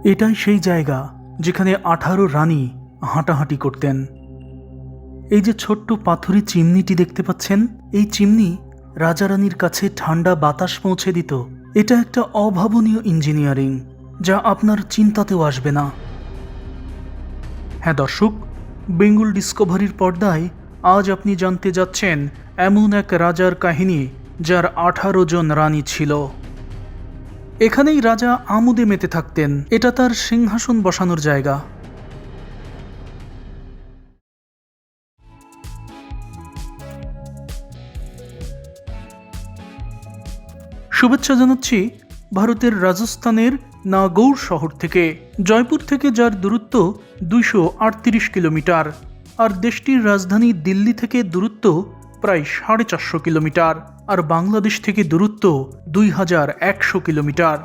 এটাই সেই জায়গা যেখানে 18 রানী হাঁটাহাঁটি করতেন। এই যে ছোট্ট পাথুরে চিমনিটি দেখতে পাচ্ছেন, এই চিমনি রাজা রানীর কাছে ঠান্ডা বাতাস পৌঁছে দিত। এটা একটা অভাবনীয় ইঞ্জিনিয়ারিং, যা আপনার চিন্তাতেও আসবে না। হ্যাঁ দর্শক, বেঙ্গল ডিসকভারির পর্দায় আজ আপনি জানতে যাচ্ছেন এমন এক রাজার কাহিনী যার 18 জন রানী ছিল। এখানেই রাজা আমোদে মেতে থাকতেন। এটা তার সিংহাসন বসানোর জায়গা। শুভেচ্ছা জানাচ্ছি ভারতের রাজস্থানের নাগৌর শহর থেকে। জয়পুর থেকে যার দূরত্ব 238 কিলোমিটার, আর দেশটির রাজধানী দিল্লি থেকে দূরত্ব প্রায় 450 কিলোমিটার, আর বাংলাদেশ থেকে দূরত্ব 2100 কিলোমিটার।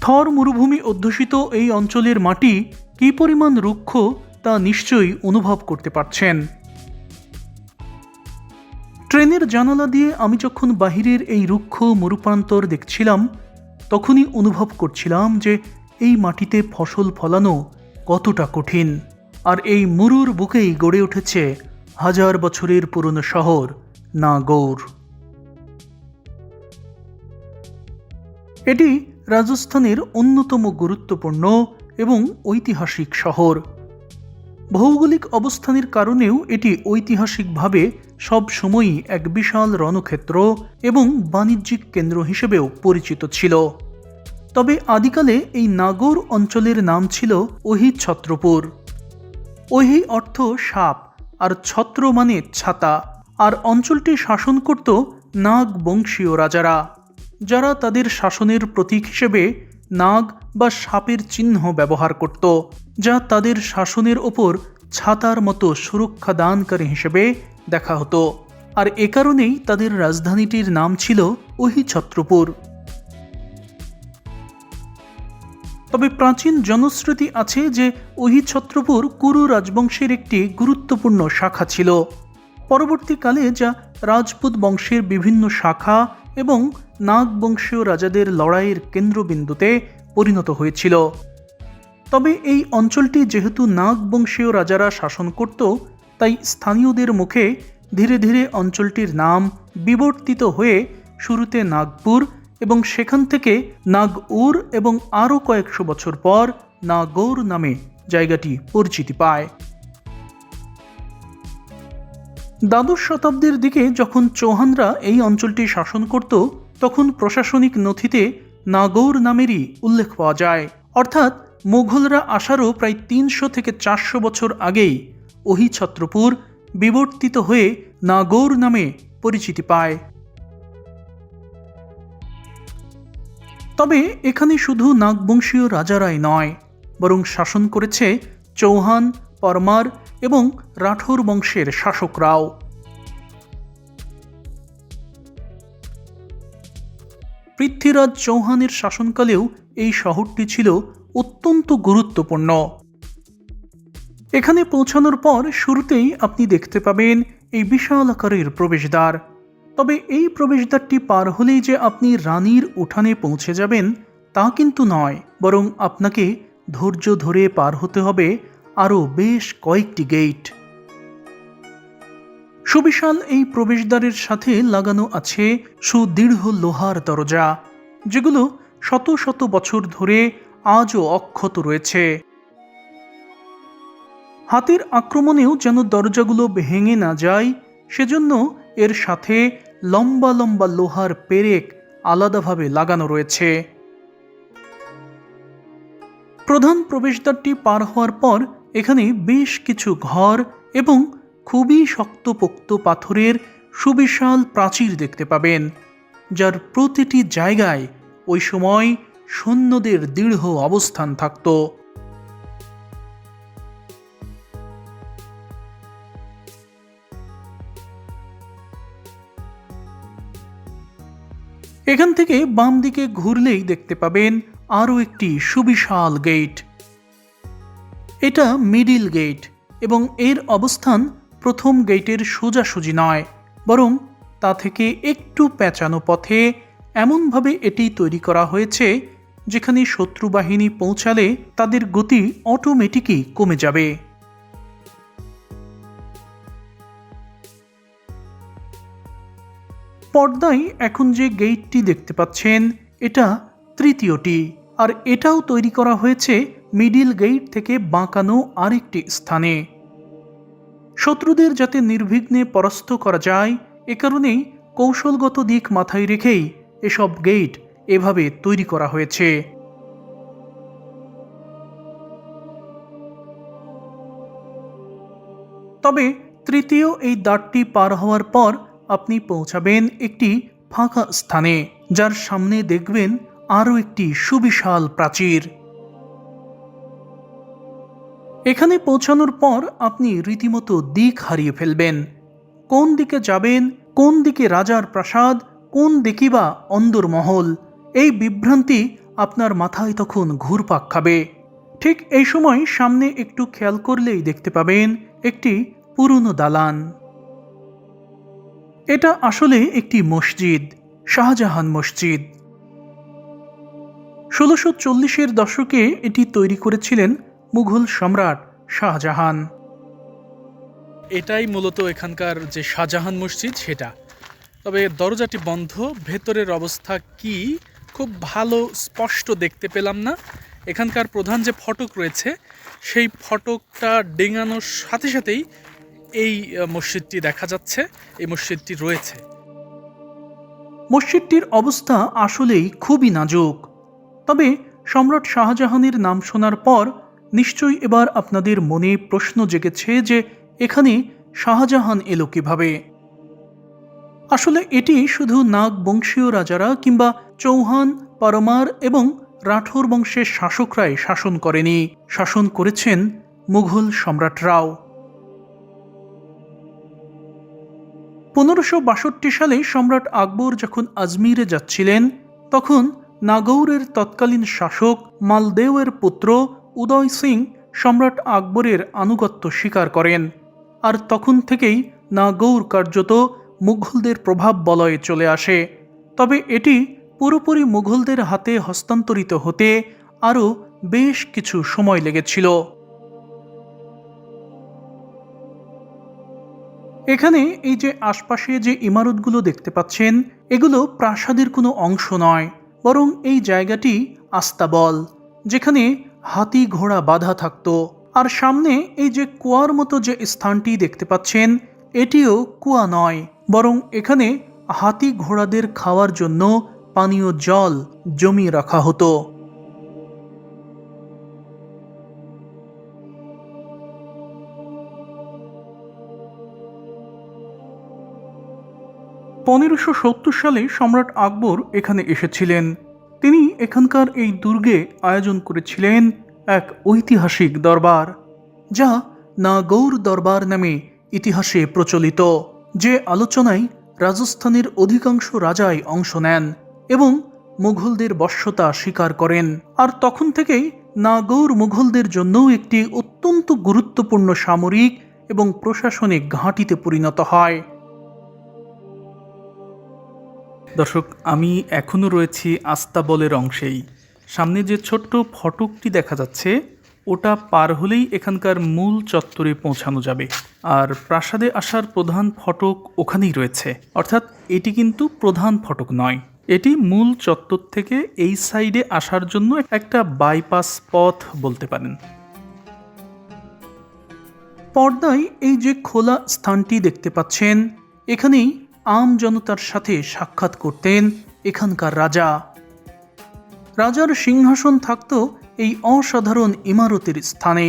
থর মরুভূমি অধ্যুষিত এই অঞ্চলের মাটি কী পরিমাণ রুক্ষ তা নিশ্চয়ই অনুভব করতে পারছেন। ট্রেনের জানালা দিয়ে আমি যখন বাহিরের এই রুক্ষ মরুপ্রান্তর দেখছিলাম, তখনই অনুভব করছিলাম যে এই মাটিতে ফসল ফলানো কতটা কঠিন। আর এই মরুর বুকেই গড়ে উঠেছে হাজার বছরের পুরনো শহর নাগৌর। এটি রাজস্থানের অন্যতম গুরুত্বপূর্ণ এবং ঐতিহাসিক শহর। ভৌগোলিক অবস্থানের কারণেও এটি ঐতিহাসিকভাবে সব সময়ই এক বিশাল রণক্ষেত্র এবং বাণিজ্যিক কেন্দ্র হিসেবেও পরিচিত ছিল। তবে আদিকালে এই নাগৌর অঞ্চলের নাম ছিল ওহি ছত্রপুর। ওহি অর্থ সাপ, আর ছত্র মানে ছাতা। আর অঞ্চলটি শাসন করত নাগ বংশীয় রাজারা, যারা তাদের শাসনের প্রতীক হিসেবে নাগ বা সাপের চিহ্ন ব্যবহার করত, যা তাদের শাসনের ওপর ছাতার মতো সুরক্ষা দানকারী হিসেবে দেখা হতো। আর এ কারণেই তাদের রাজধানীটির নাম ছিল ওহি ছত্রপুর। তবে প্রাচীন জনশ্রুতি আছে যে ওহি ছত্রপুর কুরু রাজবংশের একটি গুরুত্বপূর্ণ শাখা ছিল। পরবর্তীকালে যা রাজপুত বংশের বিভিন্ন শাখা এবং নাগ বংশীয় রাজাদের লড়াইয়ের কেন্দ্রবিন্দুতে পরিণত হয়েছিল। তবে এই অঞ্চলটি যেহেতু নাগ বংশীয় রাজারা শাসন করত, তাই স্থানীয়দের মুখে ধীরে ধীরে অঞ্চলটির নাম বিবর্তিত হয়ে শুরুতে নাগপুর এবং সেখান থেকে নাগউর এবং আরও কয়েকশো বছর পর নাগৌর নামে জায়গাটি পরিচিতি পায়। দ্বাদশ শতাব্দীর দিকে যখন চৌহানরা এই অঞ্চলটি শাসন করত, তখন প্রশাসনিক নথিতে নাগৌর নামেরই উল্লেখ পাওয়া যায়। অর্থাৎ মুঘলরা আসারও প্রায় 300 থেকে 400 বছর আগেই ওহি ছত্রপুর বিবর্তিত হয়ে নাগৌর নামে পরিচিতি পায়। তবে এখানে শুধু নাগবংশীয় রাজারাই নয়, বরং শাসন করেছে চৌহান, পরমার এবং রাঠোর বংশের শাসকরাও। পৃথ্বীরাজ চৌহানের শাসনকালেও এই শহরটি ছিল অত্যন্ত গুরুত্বপূর্ণ। এখানে পৌঁছানোর পর শুরুতেই আপনি দেখতে পাবেন এই বিশাল আকারের প্রবেশদ্বার। তবে এই প্রবেশদ্বারটি পার হলেই যে আপনি রানীর উঠানে পৌঁছে যাবেন তা কিন্তু নয়, বরং আপনাকে ধৈর্য ধরে পার হতে হবে আরও বেশ কয়েকটি গেট। সুবিশাল এই প্রবেশদ্বারের সাথে লাগানো আছে সুদৃঢ় লোহার দরজা, যেগুলো শত শত বছর ধরে আজও অক্ষত রয়েছে। হাতির আক্রমণেও যেন দরজাগুলো ভেঙে না যায়, সেজন্য এর সাথে লম্বা লম্বা লোহার পেরেক আলাদাভাবে লাগানো রয়েছে। প্রধান প্রবেশদ্বারটি পার হওয়ার পর এখানে বেশ কিছু ঘর এবং খুবই শক্তপোক্ত পাথরের সুবিশাল প্রাচীর দেখতে পাবেন, যার প্রতিটি জায়গায় ওই সময় সৈন্যদের দৃঢ় অবস্থান থাকত। এখান থেকে বাম দিকে ঘুরলেই দেখতে পাবেন আরও একটি সুবিশাল গেট। এটা মিডিল গেট এবং এর অবস্থান প্রথম গেটের সোজাসুজি নয়, বরং তা থেকে একটু পেঁচানো পথে এমনভাবে এটি তৈরি করা হয়েছে যেখানে শত্রু বাহিনী পৌঁছালে তাদের গতি অটোমেটিকই কমে যাবে। পর্দায় এখন যে গেটটি দেখতে পাচ্ছেন এটা তৃতীয়টি, আর এটাও তৈরি করা হয়েছে মিডিল গেট থেকে বাঁকানো আরেকটি স্থানে। শত্রুদের যাতে নির্বিঘ্নে পরাস্ত করা যায় এ কারণেই কৌশলগত দিক মাথায় রেখেই এসব গেট এভাবে তৈরি করা হয়েছে। তবে তৃতীয় এই দ্বারটি পার হওয়ার পর আপনি পৌঁছাবেন একটি ফাঁকা স্থানে, যার সামনে দেখবেন আরও একটি সুবিশাল প্রাচীর। এখানে পৌঁছানোর পর আপনি রীতিমতো দিক হারিয়ে ফেলবেন। কোন দিকে যাবেন, কোন দিকে রাজার প্রাসাদ, কোন দিকে বা অন্দরমহল, এই বিভ্রান্তি আপনার মাথায় তখন ঘুরপাক খাবে। ঠিক এই সময় সামনে একটু খেয়াল করলেই দেখতে পাবেন একটি পুরনো দালান। এটা আসলে একটি মসজিদ, শাহজাহান মসজিদ। 1640-এর দশকে এটি তৈরি করেছিলেন মুঘল সম্রাট শাহজাহান। এটাই মূলত এখানকার যে শাহজাহান মসজিদ সেটা। তবে দরজাটি বন্ধ, ভেতরের অবস্থা কি খুব ভালো স্পষ্ট দেখতে পেলাম না। এখানকার প্রধান যে ফটক রয়েছে সেই ফটকটা ডিঙানোর সাথে সাথেই এই মসজিদটি দেখা যাচ্ছে, এই মসজিদটি রয়েছে। মসজিদটির অবস্থা আসলেই খুবই নাজুক। তবে সম্রাট শাহজাহানের নাম শোনার পর নিশ্চয়ই এবার আপনাদের মনে প্রশ্ন জেগেছে যে এখানে শাহজাহান এলো কিভাবে। আসলে এটি শুধু নাগ বংশীয় রাজারা কিংবা চৌহান, পরমার এবং রাঠোর বংশের শাসকরাই শাসন করেনি, শাসন করেছেন মুঘল সম্রাটরাও। 1562 সালে সম্রাট আকবর যখন আজমিরে যাচ্ছিলেন তখন নাগৌরের তৎকালীন শাসক মালদেওয়ের পুত্র উদয় সিং সম্রাট আকবরের আনুগত্য স্বীকার করেন, আর তখন থেকেই নাগৌর কার্যত মুঘলদের প্রভাব বলয়ে চলে আসে। তবে এটি পুরোপুরি মুঘলদের হাতে হস্তান্তরিত হতে আরও বেশ কিছু সময় লেগেছিল। এখানে এই যে আশপাশে যে ইমারতগুলো দেখতে পাচ্ছেন এগুলো প্রাসাদের কোনো অংশ নয়, বরং এই জায়গাটি আস্তাবল, যেখানে হাতি ঘোড়া বাঁধা থাকত। আর সামনে এই যে কুয়ার মতো যে স্থানটি দেখতে পাচ্ছেন এটিও কুয়া নয়, বরং এখানে হাতি ঘোড়াদের খাওয়ার জন্য পানীয় জল জমিয়ে রাখা হতো। সালে সম্রাট আকবর এখানে এসেছিলেন। তিনি এখানকার এই দুর্গে আয়োজন করেছিলেন এক ঐতিহাসিক দরবার, যা নাগৌর দরবার নামে ইতিহাসে প্রচলিত, যে আলোচনায় রাজস্থানের অধিকাংশ রাজাই অংশ নেন এবং মুঘলদের বশ্যতা স্বীকার করেন। আর তখন থেকেই নাগৌর মুঘলদের জন্য একটি অত্যন্ত গুরুত্বপূর্ণ সামরিক এবং প্রশাসনিক ঘাঁটিতে পরিণত হয়। দর্শক, আমি এখনও রয়েছি আস্তাবলের অংশেই। সামনে যে ছোট্ট ফটকটি দেখা যাচ্ছে ওটা পার হলেই এখানকার মূল চত্বরে পৌঁছানো যাবে, আর প্রাসাদে আসার প্রধান ফটক ওখানেই রয়েছে। অর্থাৎ এটি কিন্তু প্রধান ফটক নয়, এটি মূল চত্বর থেকে এই সাইডে আসার জন্য একটা বাইপাস পথ বলতে পারেন। পর্দায় এই যে খোলা স্থানটি দেখতে পাচ্ছেন এখানেই আম জনতার সাথে সাক্ষাৎ করতেন এখানকার রাজা। রাজার সিংহাসন থাকত এই অসাধারণ ইমারতের স্থানে,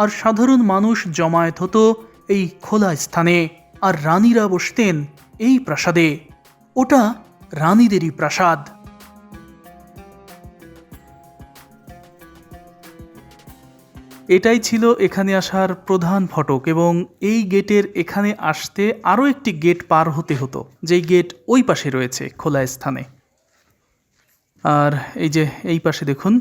আর সাধারণ মানুষ জমায়েত হতো এই খোলা স্থানে, আর রানীরা বসতেন এই প্রাসাদে। ওটা রানীদেরই প্রাসাদ। এটাই ছিল এখানে আসার প্রধান ফটক, এবং এই গেটের এখানে আসতে আরও একটি গেট পার হতে হতো, যেই গেট ওই পাশে রয়েছে খোলা স্থানে। আর এই যে এই পাশে দেখুন,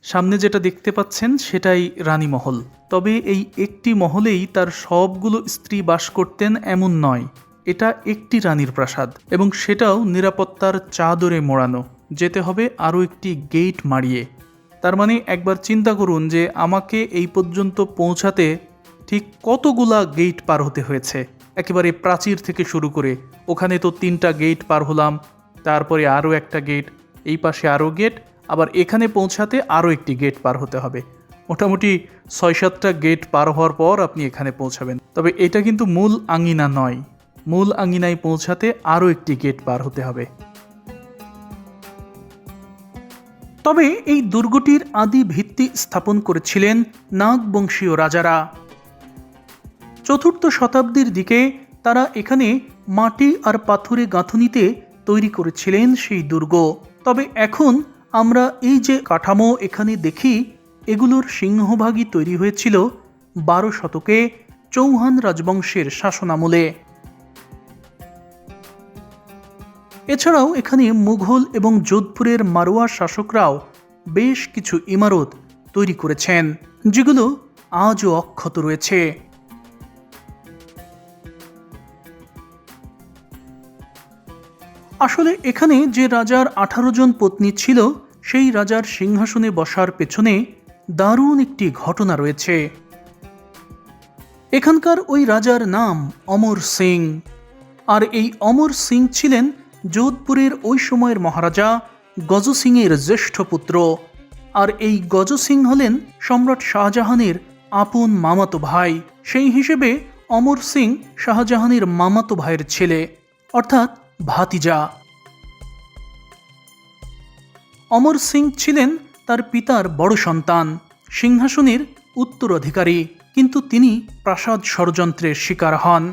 সামনে যেটা দেখতে পাচ্ছেন সেটাই রানীমহল। তবে এই একটি মহলেই তার সবগুলো স্ত্রী বাস করতেন এমন নয়, এটা একটি রানীর প্রাসাদ এবং সেটাও নিরাপত্তার চাদরে মোড়ানো। যেতে হবে আরও একটি গেট মারিয়ে। তার মানে একবার চিন্তা করুন যে আমাকে এই পর্যন্ত পৌঁছাতে ঠিক কতগুলা গেট পার হতে হয়েছে। একেবারে প্রাচীর থেকে শুরু করে ওখানে তো 3টা গেট পার হলাম, তারপরে আরও একটা গেট, এই পাশে আরও গেট, আবার এখানে পৌঁছাতে আরও একটি গেট পার হতে হবে। মোটামুটি 6-7টা গেট পার হওয়ার পর আপনি এখানে পৌঁছাবেন। তবে এটা কিন্তু মূল আঙিনা নয়, মূল আঙিনায় পৌঁছাতে আরও একটি গেট পার হতে হবে। তবে এই দুর্গটির আদি ভিত্তি স্থাপন করেছিলেন নাগ বংশীয় রাজারা। 4র্থ শতাব্দীর দিকে তারা এখানে মাটি আর পাথুরে গাঁথুনিতে তৈরি করেছিলেন সেই দুর্গ। তবে এখন আমরা এই যে কাঠামো এখানে দেখি, এগুলোর সিংহভাগই তৈরি হয়েছিল 12 শতকে চৌহান রাজবংশের শাসনামলে। এছাড়াও এখানে মুঘল এবং যোধপুরের মারোয়া শাসকরাও বেশ কিছু ইমারত তৈরি করেছেন, যেগুলো আজও অক্ষত রয়েছে। আসলে এখানে যে রাজার 18 জন পত্নী ছিল, সেই রাজার সিংহাসনে বসার পেছনে দারুণ একটি ঘটনা রয়েছে। এখানকার ওই রাজার নাম অমর সিং, আর এই অমর সিং ছিলেন যোধপুরের ওই সময়ের মহারাজা গজ সিংয়ের জ্যেষ্ঠ পুত্র। আর এই গজ সিং হলেন সম্রাট শাহজাহানের আপন মামাতো ভাই। সেই হিসেবে অমর সিং শাহজাহানের মামাতো ভাইয়ের ছেলে, অর্থাৎ ভাতিজা। অমর সিং ছিলেন তার পিতার বড় সন্তান, সিংহাসনের উত্তরাধিকারী, কিন্তু তিনি প্রাসাদ ষড়যন্ত্রের শিকার হন।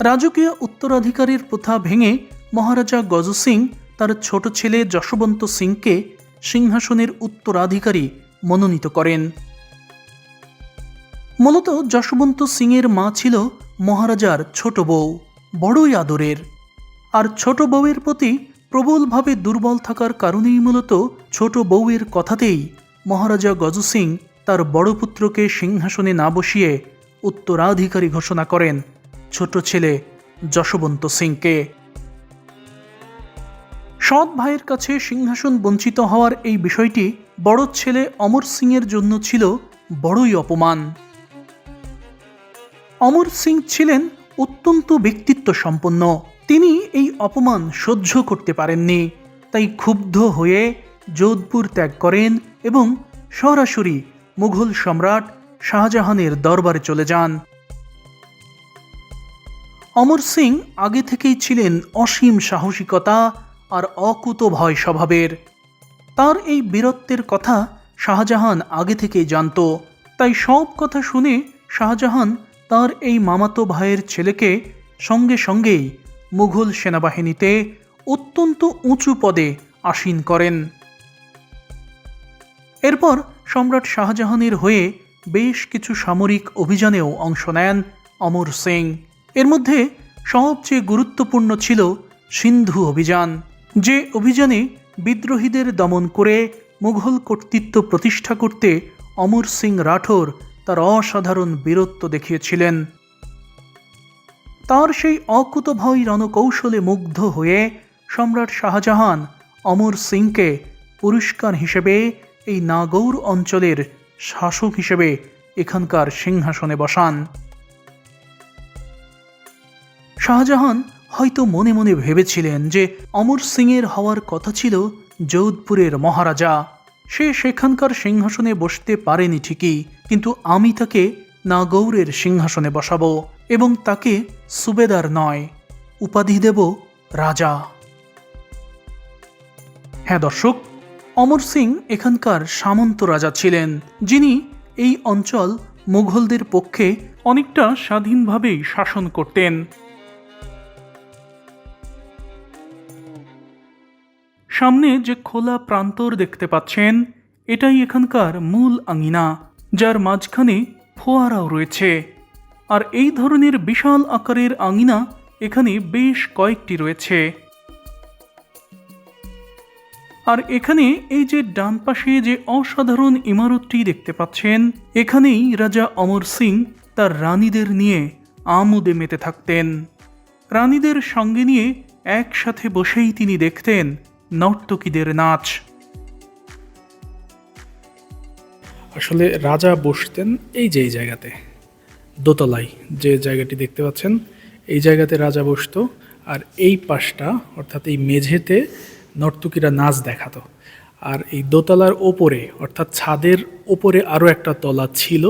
রাজকীয় উত্তরাধিকারীর প্রথা ভেঙে মহারাজা গজ সিং তার ছোট ছেলে যশবন্ত সিংকে সিংহাসনের উত্তরাধিকারী মনোনীত করেন। মূলত যশবন্ত সিংয়ের মা ছিল মহারাজার ছোট বউ, বড়ই আদরের। আর ছোট বউয়ের প্রতি প্রবলভাবে দুর্বল থাকার কারণেই মূলত ছোট বউয়ের কথাতেই মহারাজা গজ সিং তার বড় পুত্রকে সিংহাসনে না বসিয়ে উত্তরাধিকারী ঘোষণা করেন ছোট ছেলে যশবন্ত সিংকে। সৎ ভাইয়ের কাছে সিংহাসন বঞ্চিত হওয়ার এই বিষয়টি বড় ছেলে অমর সিংয়ের জন্য ছিল বড়ই অপমান। অমর সিং ছিলেন অত্যন্ত ব্যক্তিত্ব সম্পন্ন। তিনি এই অপমান সহ্য করতে পারেননি, তাই ক্ষুব্ধ হয়ে যোধপুর ত্যাগ করেন এবং সরাসরি মুঘল সম্রাট শাহজাহানের দরবারে চলে যান। অমর সিং আগে থেকেই ছিলেন অসীম সাহসিকতা আর অকুতোভয় স্বভাবের। তার এই বীরত্বের কথা শাহজাহান আগে থেকেই জানত, তাই সব কথা শুনে শাহজাহান তার এই মামাতো ভাইয়ের ছেলেকে সঙ্গে সঙ্গেই মুঘল সেনাবাহিনীতে অত্যন্ত উঁচু পদে আসীন করেন। এরপর সম্রাট শাহজাহানের হয়ে বেশ কিছু সামরিক অভিযানেও অংশ নেন অমর সিং। এর মধ্যে সবচেয়ে গুরুত্বপূর্ণ ছিল সিন্ধু অভিযান, যে অভিযানে বিদ্রোহীদের দমন করে মুঘল কর্তৃত্ব প্রতিষ্ঠা করতে অমর সিং রাঠোর তার অসাধারণ বীরত্ব দেখিয়েছিলেন। তার সেই অকুতোভয় রণকৌশলে মুগ্ধ হয়ে সম্রাট শাহজাহান অমর সিংকে পুরস্কার হিসেবে এই নাগৌর অঞ্চলের শাসক হিসেবে এখানকার সিংহাসনে বসান। শাহজাহান হয়তো মনে মনে ভেবেছিলেন যে অমর সিংয়ের হওয়ার কথা ছিল যোধপুরের মহারাজা, সে সেখানকার সিংহাসনে বসতে পারেনি ঠিকই, কিন্তু আমি তাকে নাগৌরের সিংহাসনে বসাবো এবং তাকে সুবেদার নয়, উপাধি দেব রাজা। হ্যাঁ দর্শক, অমর সিং এখানকার সামন্ত রাজা ছিলেন, যিনি এই অঞ্চল মুঘলদের পক্ষে অনেকটা স্বাধীনভাবেই শাসন করতেন। সামনে যে খোলা প্রান্তর দেখতে পাচ্ছেন, এটাই এখানকার মূল আঙিনা, যার মাঝখানে ফোয়ারাও রয়েছে। আর এই ধরনের বিশাল আকারের আঙিনা এখানে বেশ কয়েকটি রয়েছে। আর এখানে এই যে ডান পাশে যে অসাধারণ ইমারতটি দেখতে পাচ্ছেন, এখানেই রাজা অমর সিং তার রানীদের নিয়ে আমোদে মেতে থাকতেন। রানীদের সঙ্গে নিয়ে একসাথে বসেই তিনি দেখতেন নর্তকীদের নাচ। আসলে রাজা বসতেন এই যে এই জায়গাতে, দোতলায় যে জায়গাটি দেখতে পাচ্ছেন, এই জায়গাতে রাজা বসতো। আর এই পাশটা অর্থাৎ এই মেঝেতে নর্তকীরা নাচ দেখাতো। আর এই দোতলার ওপরে অর্থাৎ ছাদের ওপরে আরও একটা তলা ছিল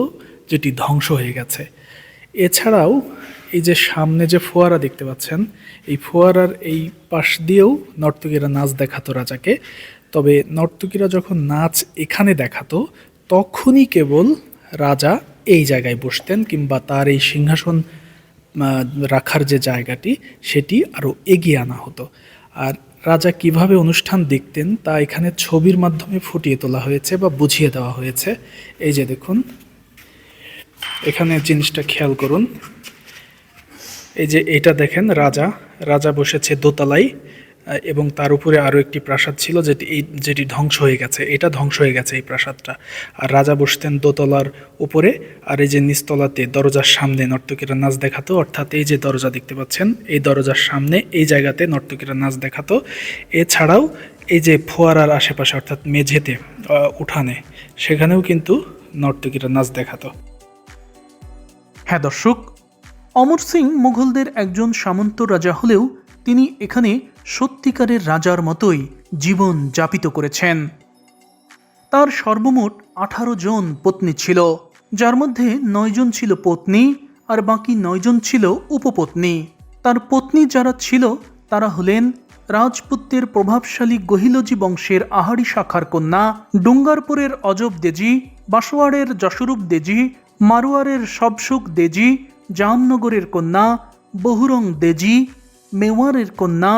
যেটি ধ্বংস হয়ে গেছে। এছাড়াও এই যে সামনে যে ফোয়ারা দেখতে পাচ্ছেন, এই ফোয়ারার এই পাশ দিয়েও নর্তকীরা নাচ দেখাতো রাজাকে। তবে নর্তকীরা যখন নাচ এখানে দেখাতো তখনই কেবল রাজা এই জায়গায় বসতেন, কিংবা তার এই সিংহাসন রাখার যে জায়গাটি সেটি আরও এগিয়ে আনা হতো। আর রাজা কিভাবে অনুষ্ঠান দেখতেন তা এখানে ছবির মাধ্যমে ফুটিয়ে তোলা হয়েছে বা বুঝিয়ে দেওয়া হয়েছে। এই যে দেখুন, এখানে জিনিসটা খেয়াল করুন। এই যে এটা দেখেন, রাজা বসেছে দোতলায়, এবং তার উপরে আরও একটি প্রাসাদ ছিল যেটি ধ্বংস হয়ে গেছে। এটা ধ্বংস হয়ে গেছে এই প্রাসাদটা। আর রাজা বসতেন দোতলার উপরে, আর এই যে নিচতলাতে দরজার সামনে নর্তকীরা নাচ দেখাতো। অর্থাৎ এই যে দরজা দেখতে পাচ্ছেন, এই দরজার সামনে এই জায়গাতে নর্তকীরা নাচ দেখাতো। এছাড়াও এই যে ফোয়ারার আশেপাশে অর্থাৎ মেঝেতে, উঠানে, সেখানেও কিন্তু নর্তকীরা নাচ দেখাতো। হ্যাঁ দর্শক, অমর সিং মুঘলদের একজন সামন্ত রাজা হলেও তিনি এখানে সত্যিকারের রাজার মতোই জীবন যাপিত করেছেন। তার সর্বমোট 18 জন পত্নী ছিল, যার মধ্যে 9 জন ছিল পত্নী আর বাকি 9 জন ছিল উপপত্নী। তার পত্নী যারা ছিল তারা হলেন রাজপুতের প্রভাবশালী গহিলজি বংশের আহারি শাখার কন্যা ডুঙ্গারপুরের অজব দেজি, বাসোয়াড়ের যশরূপ দেজি, মারোয়ারের সবসুখ দেজি, জামনগরের কন্যা বহুরং দেজি, মেওয়ারের কন্যা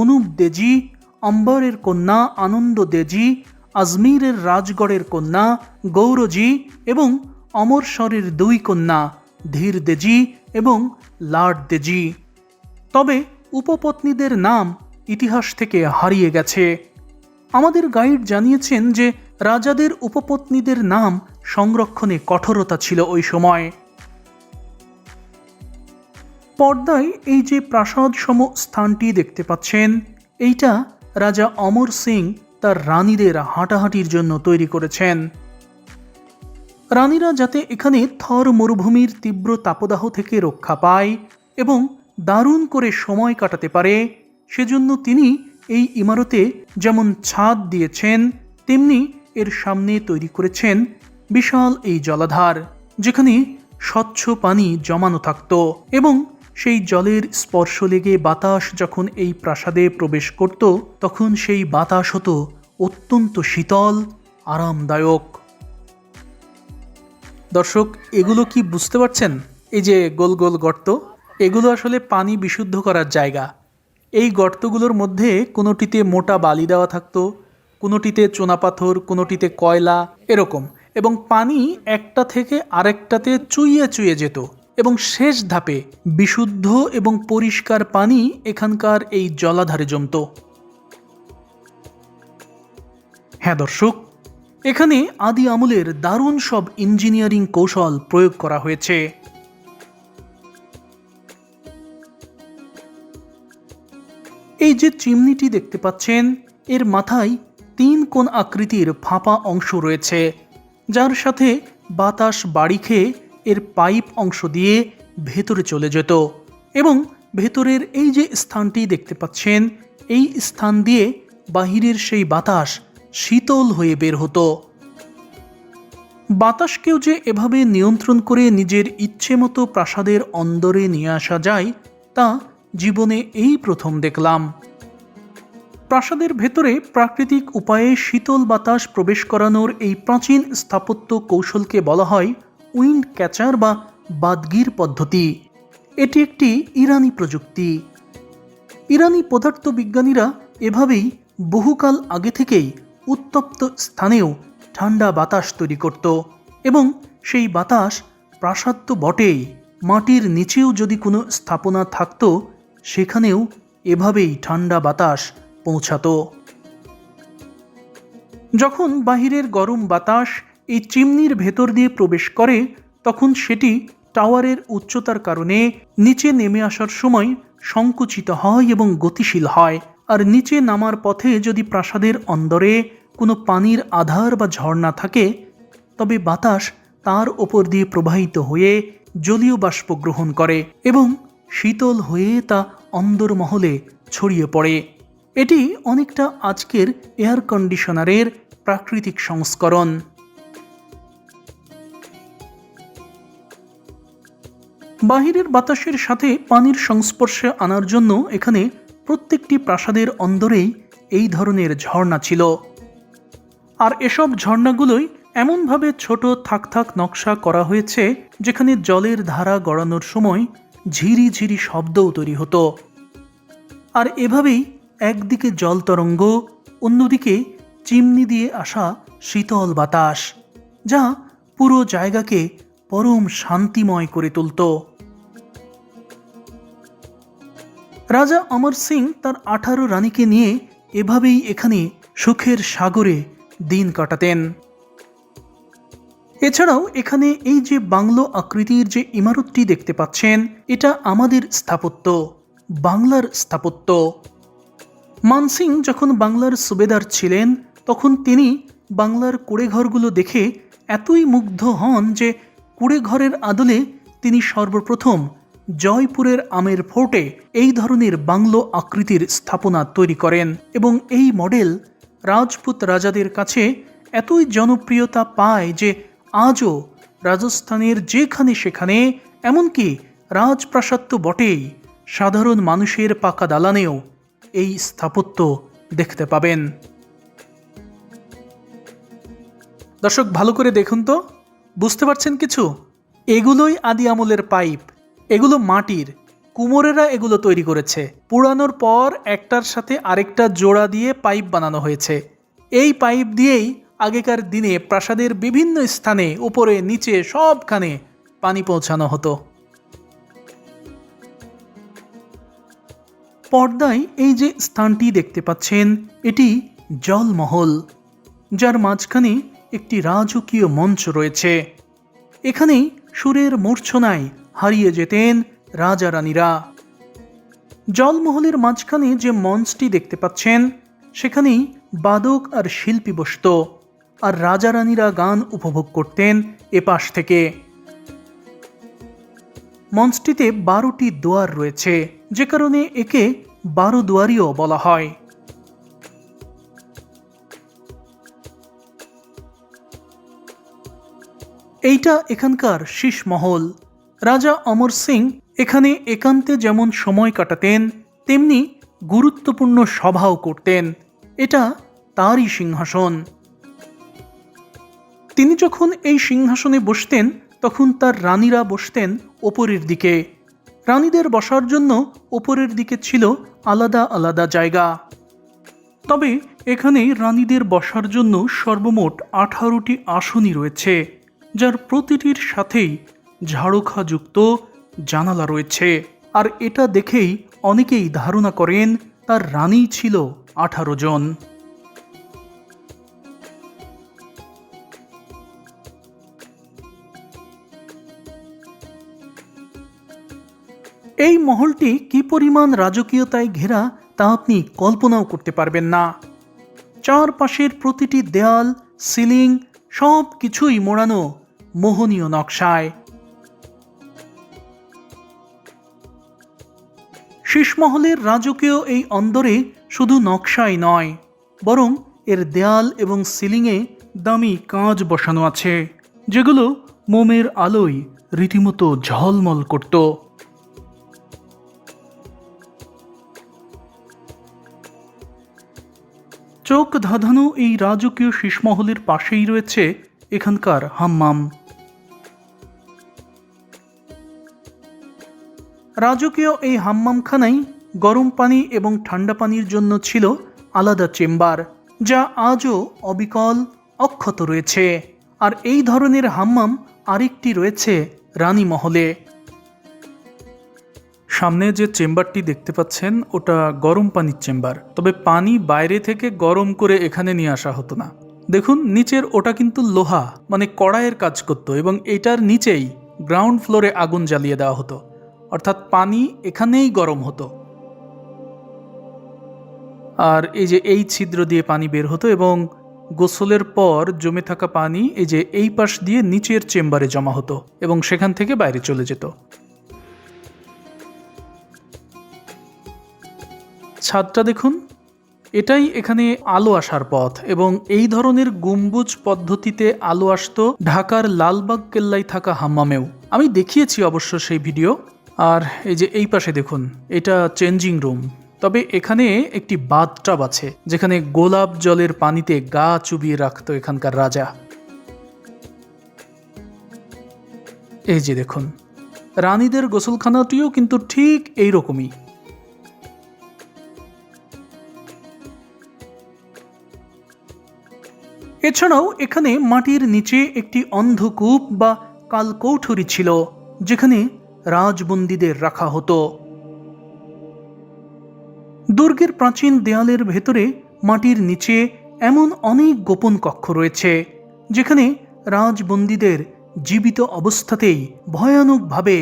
অনুপ দেজি, অম্বরের কন্যা আনন্দ দেজি, আজমিরের রাজগড়ের কন্যা গৌরজি এবং অমরসরের 2 কন্যা ধীর দেজি এবং লাড দেজি। তবে উপপত্নীদের নাম ইতিহাস থেকে হারিয়ে গেছে। আমাদের গাইড জানিয়েছেন যে রাজাদের উপপত্নীদের নাম সংরক্ষণে কঠোরতা ছিল ওই সময়। পর্দায় এই যে প্রাসাদ সম স্থানটি দেখতে পাচ্ছেন, এইটা রাজা অমর সিং তার রানীদের হাঁটাহাঁটির জন্য তৈরি করেছেন। রানীরা যাতে এখানে থর মরুভূমির তীব্র তাপদাহ থেকে রক্ষা পায় এবং দারুণ করে সময় কাটাতে পারে, সেজন্য তিনি এই ইমারতে যেমন ছাদ দিয়েছেন, তেমনি এর সামনে তৈরি করেছেন বিশাল এই জলাধার, যেখানে স্বচ্ছ পানি জমানো থাকত এবং সেই জলের স্পর্শ লেগে বাতাস যখন এই প্রাসাদে প্রবেশ করত তখন সেই বাতাস হতো অত্যন্ত শীতল, আরামদায়ক। দর্শক, এগুলো কি বুঝতে পারছেন? এই যে গোল গোল গর্ত, এগুলো আসলে পানি বিশুদ্ধ করার জায়গা। এই গর্তগুলোর মধ্যে কোনোটিতে মোটা বালি দেওয়া থাকতো, কোনোটিতে চুনাপাথর, কোনোটিতে কয়লা, এরকম, এবং পানি একটা থেকে আরেকটাতে চুইয়ে চুইয়ে যেত এবং শেষ ধাপে বিশুদ্ধ এবং পরিষ্কার পানি এখানকার এই জলাধারে জমত। হ্যাঁ দর্শক, এখানে আদি আমলের দারুণ সব ইঞ্জিনিয়ারিং কৌশল প্রয়োগ করা হয়েছে। এই যে চিমনিটি দেখতে পাচ্ছেন, এর মাথায় 3 কোণ আকৃতির ফাঁপা অংশ রয়েছে, যার সাথে বাতাস বাড়ি খেয়ে এর পাইপ অংশ দিয়ে ভেতরে চলে যেত এবং ভেতরের এই যে স্থানটি দেখতে পাচ্ছেন, এই স্থান দিয়ে বাহিরের সেই বাতাস শীতল হয়ে বের হতো। বাতাসকেও যে এভাবে নিয়ন্ত্রণ করে নিজের ইচ্ছে মতো প্রাসাদের অন্দরে নিয়ে আসা যায় তা জীবনে এই প্রথম দেখলাম। প্রাসাদের ভেতরে প্রাকৃতিক উপায়ে শীতল বাতাস প্রবেশ করানোর এই প্রাচীন স্থাপত্য কৌশলকে বলা হয় উইন্ড ক্যাচার বা বাদগির পদ্ধতি। এটি একটি ইরানি প্রযুক্তি। ইরানি পদার্থবিজ্ঞানীরা এভাবেই বহুকাল আগে থেকেই উত্তপ্ত স্থানেও ঠান্ডা বাতাস তৈরি করত এবং সেই বাতাস প্রাসাদ তো বটেই, মাটির নিচেও যদি কোনো স্থাপনা থাকত সেখানেও এভাবেই ঠান্ডা বাতাস পৌঁছাতো। যখন বাহিরের গরম বাতাস এই চিমনির ভেতর দিয়ে প্রবেশ করে তখন সেটি টাওয়ারের উচ্চতার কারণে নিচে নেমে আসার সময় সংকুচিত হয় এবং গতিশীল হয়। আর নিচে নামার পথে যদি প্রাসাদের অন্দরে কোনো পানির আধার বা ঝর্ণা থাকে, তবে বাতাস তার ওপর দিয়ে প্রবাহিত হয়ে জলীয় বাষ্প গ্রহণ করে এবং শীতল হয়ে তা অন্দরমহলে ছড়িয়ে পড়ে। এটি অনেকটা আজকের এয়ার কন্ডিশনারের প্রাকৃতিক সংস্করণ। বাহিরের বাতাসের সাথে পানির সংস্পর্শে আনার জন্য এখানে প্রত্যেকটি প্রাসাদের অন্দরেই এই ধরনের ঝর্ণা ছিল। আর এসব ঝর্ণাগুলোই এমনভাবে ছোট থাক থাক নকশা করা হয়েছে যেখানে জলের ধারা গড়ানোর সময় ঝিরি ঝিরি শব্দও তৈরি হতো। আর এভাবেই একদিকে জল তরঙ্গ, অন্যদিকে চিমনি দিয়ে আসা শীতল বাতাস, যা পুরো জায়গাকে পরম শান্তিময় করে তুলত। রাজা অমর সিং তার 18 রানীকে নিয়ে এভাবেই এখানে সুখের সাগরে দিন কাটাতেন। এছাড়াও এখানে এই যে বাংলো আকৃতির যে ইমারতটি দেখতে পাচ্ছেন, এটা আমাদের স্থাপত্য, বাংলার স্থাপত্য। মানসিং যখন বাংলার সুবেদার ছিলেন তখন তিনি বাংলার কুড়েঘরগুলো দেখে এতই মুগ্ধ হন যে কুড়েঘরের আদলে তিনি সর্বপ্রথম জয়পুরের আমের ফোর্টে এই ধরনের বাংলো আকৃতির স্থাপনা তৈরি করেন এবং এই মডেল রাজপুত রাজাদের কাছে এতই জনপ্রিয়তা পায় যে আজও রাজস্থানের যেখানে সেখানে, এমনকি রাজপ্রাসাদ তো বটেই, সাধারণ মানুষের পাকা দালানেও এই স্থাপত্য দেখতে পাবেন। দর্শক, ভালো করে দেখুন তো, বুঝতে পারছেন কিছু? এগুলোই আদি আমলের পাইপ। এগুলো মাটির, কুমোরেরা এগুলো তৈরি করেছে। পুরানোর পর একটার সাথে আরেকটা জোড়া দিয়ে পাইপ বানানো হয়েছে। এই পাইপ দিয়েই আগেকার দিনে প্রাসাদের বিভিন্ন স্থানে, উপরে নিচে সবখানে পানি পৌঁছানো হতো। পর্দায় এই যে স্থানটি দেখতে পাচ্ছেন, এটি জলমহল, যার মাঝখানে একটি রাজকীয় মঞ্চ রয়েছে। এখানেই সুরের মূর্ছনায় হারিয়ে যেতেন রাজা রানীরা। জলমহলের মাঝখানে যে মঞ্চটি দেখতে পাচ্ছেন, সেখানেই বাদক আর শিল্পী বসত, আর রাজা রানীরা গান উপভোগ করতেন এপাশ থেকে। মঞ্চটিতে 12টি দুয়ার রয়েছে, যে কারণে একে 12 দুয়ারিও বলা হয়। এইটা এখানকার শীষমহল। রাজা অমর সিং এখানে একান্তে যেমন সময় কাটাতেন, তেমনি গুরুত্বপূর্ণ সভাও করতেন। এটা তারই সিংহাসন। তিনি যখন এই সিংহাসনে বসতেন তখন তার রানীরা বসতেন ওপরের দিকে। রানীদের বসার জন্য ওপরের দিকে ছিল আলাদা আলাদা জায়গা। তবে এখানে রানীদের বসার জন্য সর্বমোট 18টি আসনই রয়েছে, যার প্রতিটির সাথেই ঝাড়ুখাযুক্ত জানালা রয়েছে। আর এটা দেখেই অনেকেই ধারণা করেন তার রানী ছিল 18 জন। এই মহলটি কি পরিমাণ রাজকীয়তায় ঘেরা তা আপনি কল্পনাও করতে পারবেন না। চারপাশের প্রতিটি দেয়াল, সিলিং সব কিছুই মোড়ানো মোহনীয় নকশায়। শীষমহলের রাজকীয় এই অন্দরে শুধু নকশাই নয়, বরং এর দেয়াল এবং সিলিংয়ে দামি কাঁচ বসানো আছে, যেগুলো মোমের আলোয় রীতিমতো ঝলমল করত। চোখ ধাঁধানো এই রাজকীয় শীষমহলের পাশেই রয়েছে এখানকার হাম্মাম। রাজকীয় এই হাম্মামখানায় গরম পানি এবং ঠান্ডা পানির জন্য ছিল আলাদা চেম্বার, যা আজও অবিকল অক্ষত রয়েছে। আর এই ধরনের হাম্মাম আরেকটি রয়েছে রানী মহলে। সামনে যে চেম্বারটি দেখতে পাচ্ছেন ওটা গরম পানির চেম্বার, তবে পানি বাইরে থেকে গরম করে এখানে নিয়ে আসা হতো না। দেখুন নিচের ওটা কিন্তু লোহা, মানে কড়াইয়ের কাজ করত, এবং এটার নিচেই গ্রাউন্ড ফ্লোরে আগুন জ্বালিয়ে দেওয়া হতো। অর্থাৎ পানি এখানেই গরম হতো, আর এই যে এই ছিদ্র দিয়ে পানি বের হতো এবং গোসলের পর জমে থাকা পানি এই যে এই পাশ দিয়ে নিচের চেম্বারে জমা হতো এবং সেখান থেকে বাইরে চলে যেত। ছাদটা দেখুন, এটাই এখানে আলো আসার পথ এবং এই ধরনের গম্বুজ পদ্ধতিতে আলো আসতো ঢাকার লালবাগ কেল্লায় থাকা হাম্মামেও। আমি দেখিয়েছি অবশ্য সেই ভিডিও। আর এই যে এই পাশে দেখুন, এটা চেঞ্জিং রুম, তবে এখানে একটি বাথটাব আছে যেখানে গোলাপ জলের পানিতে গা চুবিয়ে রাখতো এখানকার রাজা। এই যে দেখুন, রানীদের গোসলখানাটিও কিন্তু ঠিক এই রকমই। এছাড়াও এখানে মাটির নিচে একটি অন্ধকূপ বা কালকৌঠরি ছিল যেখানে রাজবন্দীদের রাখা হতো। দুর্গের প্রাচীন দেয়ালের ভেতরে মাটির নিচে এমন অনেক গোপন কক্ষ রয়েছে যেখানে রাজবন্দীদের জীবিত অবস্থাতেই ভয়ানকভাবে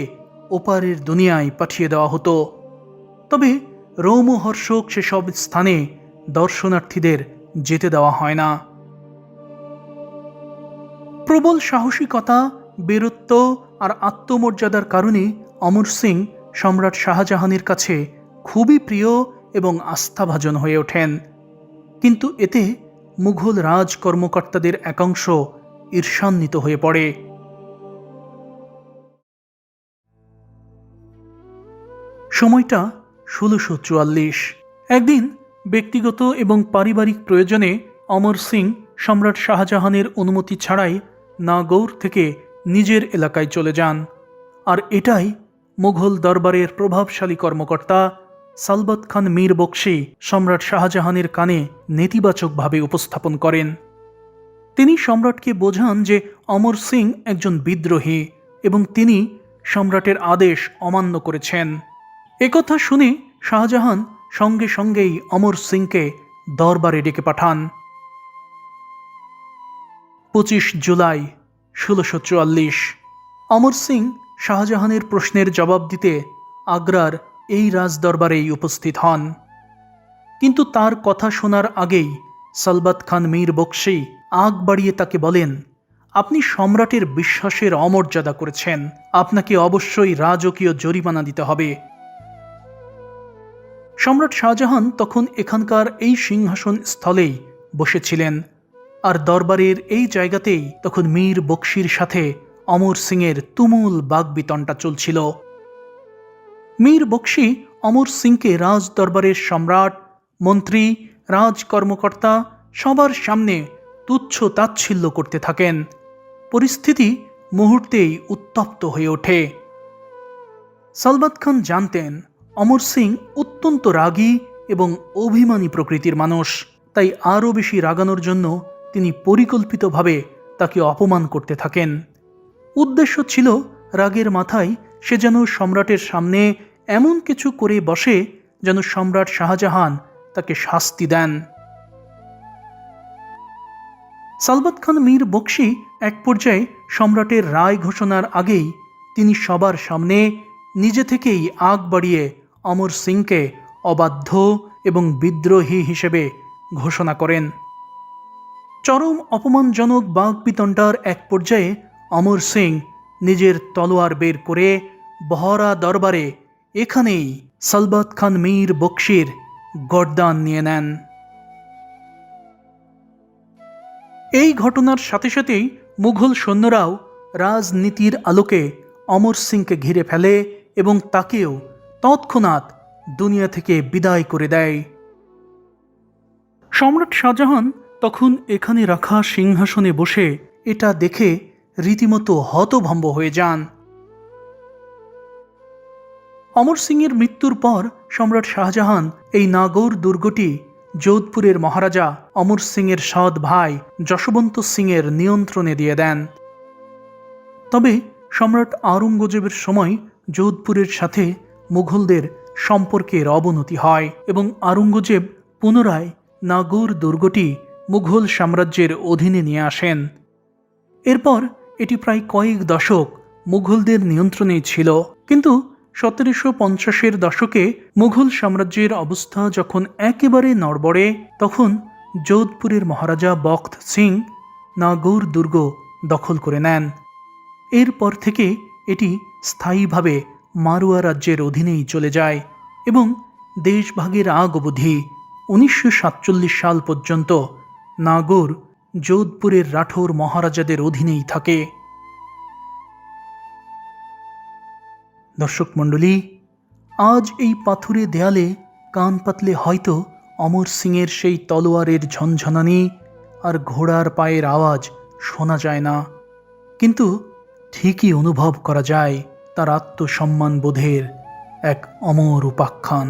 ওপারের দুনিয়ায় পাঠিয়ে দেওয়া হতো। তবে রোমহর্ষক সেসব স্থানে দর্শনার্থীদের যেতে দেওয়া হয় না। প্রবল সাহসিকতা, বীরত্ব আর আত্মমর্যাদার কারণে অমর সিং সম্রাট শাহজাহানের কাছে খুবই প্রিয় এবং আস্থাভাজন হয়ে ওঠেন। কিন্তু এতে মুঘল রাজ কর্মকর্তাদের একাংশ ঈর্ষান্বিত হয়ে পড়ে। সময়টা ১৬৪৪। একদিন ব্যক্তিগত এবং পারিবারিক প্রয়োজনে অমর সিং সম্রাট শাহজাহানের অনুমতি ছাড়াই নাগৌর থেকে নিজের এলাকায় চলে যান। আর এটাই মুঘল দরবারের প্রভাবশালী কর্মকর্তা সালবত খান মীর বখশি সম্রাট শাহজাহানের কানে নেতিবাচকভাবে উপস্থাপন করেন। তিনি সম্রাটকে বোঝান যে অমর সিং একজন বিদ্রোহী এবং তিনি সম্রাটের আদেশ অমান্য করেছেন। একথা শুনে শাহজাহান সঙ্গে সঙ্গেই অমর সিংকে দরবারে ডেকে পাঠান। ২৫ জুলাই ১৬৪৪ অমর সিং শাহজাহানের প্রশ্নের জবাব দিতে আগ্রার এই রাজদরবারেই উপস্থিত হন। কিন্তু তার কথা শোনার আগেই সালবত খান মীর বখশি আগ বাড়িয়ে তাকে বলেন, আপনি সম্রাটের বিশ্বাসের অমর্যাদা করেছেন, আপনাকে অবশ্যই রাজকীয় জরিমানা দিতে হবে। সম্রাট শাহজাহান তখন এখানকার এই সিংহাসন স্থলেই বসেছিলেন, আর দরবারের এই জায়গাতেই তখন মীর বখশির সাথে অমর সিংয়ের তুমুল বাগবিতণ্ডা চলছিল। মীর বখশি অমর সিংকে রাজ দরবারের সম্রাট, মন্ত্রী, রাজ কর্মকর্তা সবার সামনে তুচ্ছ তাচ্ছিল্য করতে থাকেন। পরিস্থিতি মুহূর্তেই উত্তপ্ত হয়ে ওঠে। সালবত খান জানতেন অমর সিং অত্যন্ত রাগী এবং অভিমানী প্রকৃতির মানুষ, তাই আরও বেশি রাগানোর জন্য তিনি পরিকল্পিতভাবে তাকে অপমান করতে থাকেন। উদ্দেশ্য ছিল রাগের মাথায় সে যেন সম্রাটের সামনে এমন কিছু করে বসে যেন সম্রাট শাহজাহান তাকে শাস্তি দেন। সালবত খান মীর বখশি এক পর্যায়ে সম্রাটের রায় ঘোষণার আগেই তিনি সবার সামনে নিজে থেকেই আগ বাড়িয়ে অমর সিংকে অবাধ্য এবং বিদ্রোহী হিসেবে ঘোষণা করেন। চরম অপমানজনক বাগবিতণ্ডার এক পর্যায়ে অমর সিং নিজের তলোয়ার বের করে বহরা দরবারে এখানেই সালবত খান মীর বখশির গর্দান নিয়ে নেন। এই ঘটনার সাথে সাথেই মুঘল সৈন্যরাও রাজনীতির আলোকে অমর সিংকে ঘিরে ফেলে এবং তাকেও তৎক্ষণাৎ দুনিয়া থেকে বিদায় করে দেয়। সম্রাট শাহজাহান তখন এখানে রাখা সিংহাসনে বসে এটা দেখে রীতিমতো হতভম্ব হয়ে যান। অমর সিংয়ের মৃত্যুর পর সম্রাট শাহজাহান এই নাগৌর দুর্গটি যোধপুরের মহারাজা অমর সিংয়ের সৎ ভাই যশবন্ত সিংয়ের নিয়ন্ত্রণে দিয়ে দেন। তবে সম্রাট আওরঙ্গজেবের সময় যোধপুরের সাথে মুঘলদের সম্পর্কের অবনতি হয় এবং আওরঙ্গজেব পুনরায় নাগৌর দুর্গটি মুঘল সাম্রাজ্যের অধীনে নিয়ে আসেন। এরপর এটি প্রায় কয়েক দশক মুঘলদের নিয়ন্ত্রণেই ছিল, কিন্তু 1750-এর দশকে মুঘল সাম্রাজ্যের অবস্থা যখন একেবারে নড়বড়ে, তখন যোধপুরের মহারাজা বখত সিং নাগৌর দুর্গ দখল করে নেন। এরপর থেকে এটি স্থায়ীভাবে মারোয়া রাজ্যের অধীনেই চলে যায় এবং দেশভাগের আগ অবধি 1947 সাল পর্যন্ত নাগৌর যোধপুরের রাঠোর মহারাজাদের অধীনেই থাকে। দর্শক মণ্ডলী, আজ এই পাথুরে দেয়ালে কান পাতলে হয়তো অমর সিংয়ের সেই তলোয়ারের ঝনঝনানি আর ঘোড়ার পায়ের আওয়াজ শোনা যায় না, কিন্তু ঠিকই অনুভব করা যায় তার আত্মসম্মান বোধের এক অমর উপাখ্যান।